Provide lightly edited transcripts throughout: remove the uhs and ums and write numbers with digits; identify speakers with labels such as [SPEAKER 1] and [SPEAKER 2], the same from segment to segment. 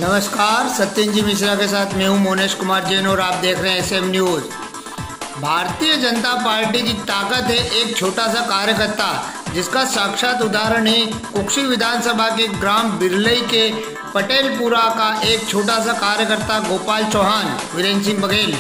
[SPEAKER 1] नमस्कार, सत्येंद्र जी मिश्रा के साथ मैं हूं मोनेश कुमार जैन और आप देख रहे हैं SM news. Bharatiya Janata party की ताकत है एक छोटा सा कार्यकर्ता, जिसका साक्षात उदाहरण है कुक्षी विधानसभा के ग्राम बिरलई के पटेलपुरा का एक छोटा सा कार्यकर्ता गोपाल चौहान वीरेंद्र सिंह बघेल।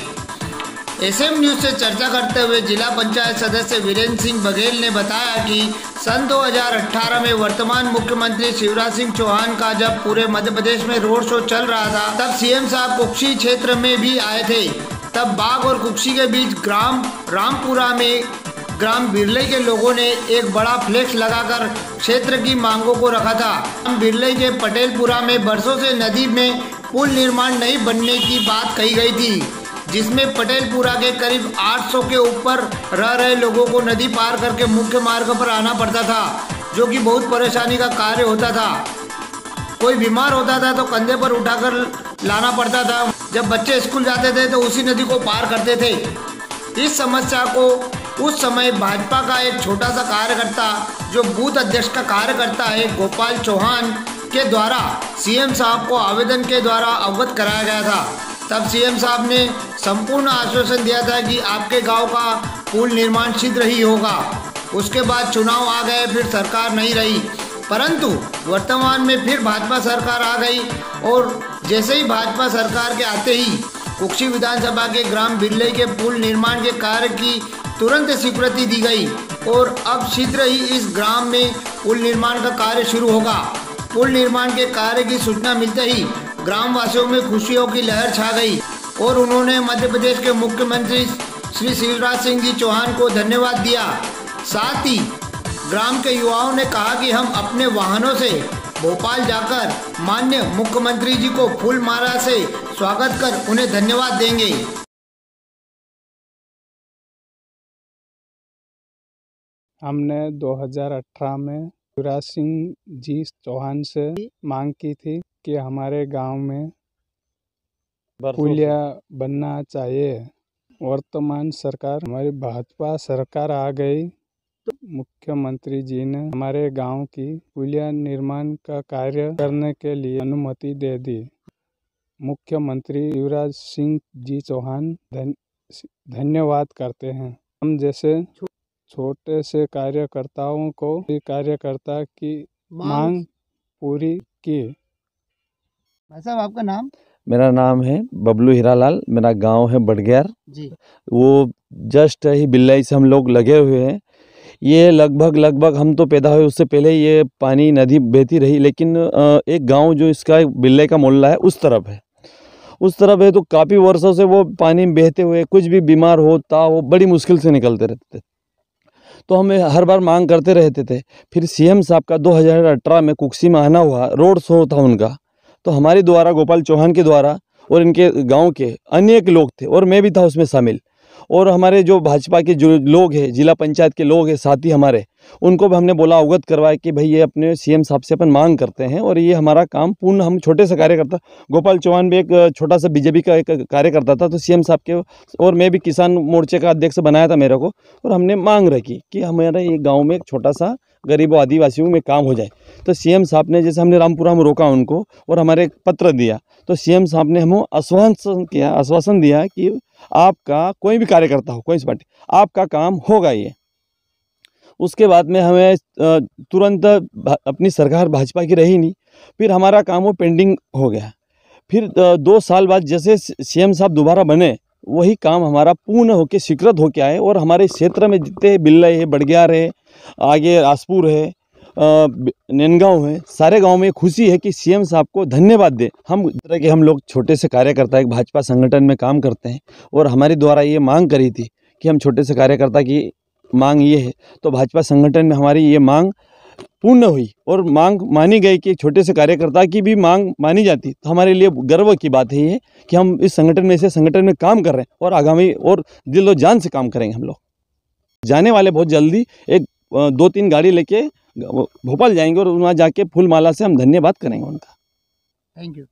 [SPEAKER 1] SM न्यूज़ से चर्चा करते हुए जिला पंचायत सदस्य वीरेंद्र सिंह बघेल ने बताया कि सन 2018 में वर्तमान मुख्यमंत्री शिवराज सिंह चौहान का जब पूरे मध्य प्रदेश में रोड शो चल रहा था, तब CM साहब कुक्षी क्षेत्र में भी आए थे। तब बाग और कुक्षी के बीच ग्राम रामपुरा में ग्राम बिरलई के लोगों ने एक बड़ा फ्लेक्स लगाकर क्षेत्र की मांगों को रखा था। ग्राम बिरलई के पटेलपुरा में बरसों से नदी में पुल निर्माण नहीं बनने की बात कही गई थी, जिसमें पटेलपुरा के करीब 800 के ऊपर रह रहे लोगों को नदी पार करके मुख्य मार्ग पर आना पड़ता था, जो कि बहुत परेशानी का कार्य होता था। कोई बीमार होता था तो कंधे पर उठाकर लाना पड़ता था। जब बच्चे स्कूल जाते थे तो उसी नदी को पार करते थे। इस समस्या को उस समय भाजपा का एक छोटा सा कार्यकर्ता, जो बूथ अध्यक्ष का कार्यकर्ता है, गोपाल चौहान के द्वारा CM साहब को आवेदन के द्वारा अवगत कराया गया था। तब CM साहब ने संपूर्ण आश्वासन दिया था कि आपके गांव का पुल निर्माण शीघ्र ही होगा। उसके बाद चुनाव आ गए, फिर सरकार नहीं रही, परंतु वर्तमान में फिर भाजपा सरकार आ गई और जैसे ही भाजपा सरकार के आते ही कुक्षी विधानसभा के ग्राम बिरलई के पुल निर्माण के कार्य की तुरंत स्वीकृति दी गई और अब शीघ्र ही इस ग्राम में पुल निर्माण का कार्य शुरू होगा। पुल निर्माण के कार्य की सूचना मिलते ही ग्रामवासियों में खुशियों की लहर छा गई और उन्होंने मध्य प्रदेश के मुख्यमंत्री श्री शिवराज सिंह जी चौहान को धन्यवाद दिया। साथ ही ग्राम के युवाओं ने कहा कि हम अपने वाहनों से भोपाल जाकर माननीय मुख्यमंत्री जी को फूल माला से स्वागत कर उन्हें धन्यवाद देंगे।
[SPEAKER 2] हमने 2018 में शिवराज सिंह जी चौहान से मांग की थी कि हमारे गांव में पुलिया बनना चाहिए। वर्तमान सरकार, हमारी भाजपा सरकार आ गई तो मुख्यमंत्री जी ने हमारे गांव की पुलिया निर्माण का कार्य करने के लिए अनुमति दे दी। मुख्यमंत्री शिवराज सिंह जी चौहान धन्यवाद करते हैं। हम जैसे छोटे से कार्यकर्ताओं को कार्यकर्ता की मांग पूरी की।
[SPEAKER 1] भाई साहब, आपका नाम?
[SPEAKER 3] मेरा नाम है बबलू हीरालाल, मेरा गांव है बड़ग्यार
[SPEAKER 1] जी।
[SPEAKER 3] वो जस्ट ही बिरलई से हम लोग लगे हुए हैं। ये लगभग हम तो पैदा हुए उससे पहले ये पानी नदी बहती रही, लेकिन एक गांव जो इसका बिरलई का मोहल्ला है उस तरफ है तो काफ़ी वर्षों से वो पानी बहते हुए कुछ भी बीमार होता हो बड़ी मुश्किल से निकलते रहते थे। तो हमें हर बार मांग करते रहते थे। फिर CM साहब का 2018 में कुक्षी में आना हुआ, रोड शो था उनका, तो हमारे द्वारा गोपाल चौहान के द्वारा और इनके गांव के अनेक लोग थे और मैं भी था उसमें शामिल, और हमारे जो भाजपा के जो लोग हैं, जिला पंचायत के लोग हैं साथी हमारे, उनको भी हमने बोला, अवगत करवाया कि भाई ये अपने CM साहब से अपन मांग करते हैं और ये हमारा काम पूर्ण, हम छोटे से कार्यकर्ता, गोपाल चौहान भी एक छोटा सा BJP का एक कार्यकर्ता था, तो CM साहब के और मैं भी किसान मोर्चे का अध्यक्ष बनाया था मेरे को, और हमने मांग रखी कि हमारे ये गाँव में एक छोटा सा गरीबों आदिवासियों में काम हो जाए। तो CM साहब ने, जैसे हमने रामपुरा में रोका उनको और हमारे एक पत्र दिया, तो CM साहब ने हमें आश्वासन दिया कि आपका कोई भी कार्यकर्ता हो, कोई सी पार्टी, आपका काम होगा ये। उसके बाद में हमें तुरंत अपनी सरकार भाजपा की रही नहीं, फिर हमारा काम वो पेंडिंग हो गया। फिर 2 साल बाद जैसे CM साहब दोबारा बने, वही काम हमारा पूर्ण होके स्वीकृत होके आए और हमारे क्षेत्र में जितने बिरलई है, बड़ग्यार है, आगे राजपुर है, नैनगांव है, सारे गांव में खुशी है कि CM साहब को धन्यवाद दे। हम लोग छोटे से कार्यकर्ता एक भाजपा संगठन में काम करते हैं और हमारे द्वारा ये मांग करी थी कि हम छोटे से कार्यकर्ता की मांग ये है, तो भाजपा संगठन में हमारी ये मांग पूर्ण हुई और मांग मानी गई कि छोटे से कार्यकर्ता की भी मांग मानी जाती। तो हमारे लिए गर्व की बात है ये कि हम इस संगठन में, ऐसे संगठन में काम कर रहे हैं और आगामी और दिल और जान से काम करेंगे। हम लोग जाने वाले बहुत जल्दी एक 2-3 गाड़ी लेके भोपाल जाएंगे और वहाँ जाके फूल माला से हम धन्यवाद करेंगे उनका।
[SPEAKER 1] Thank you.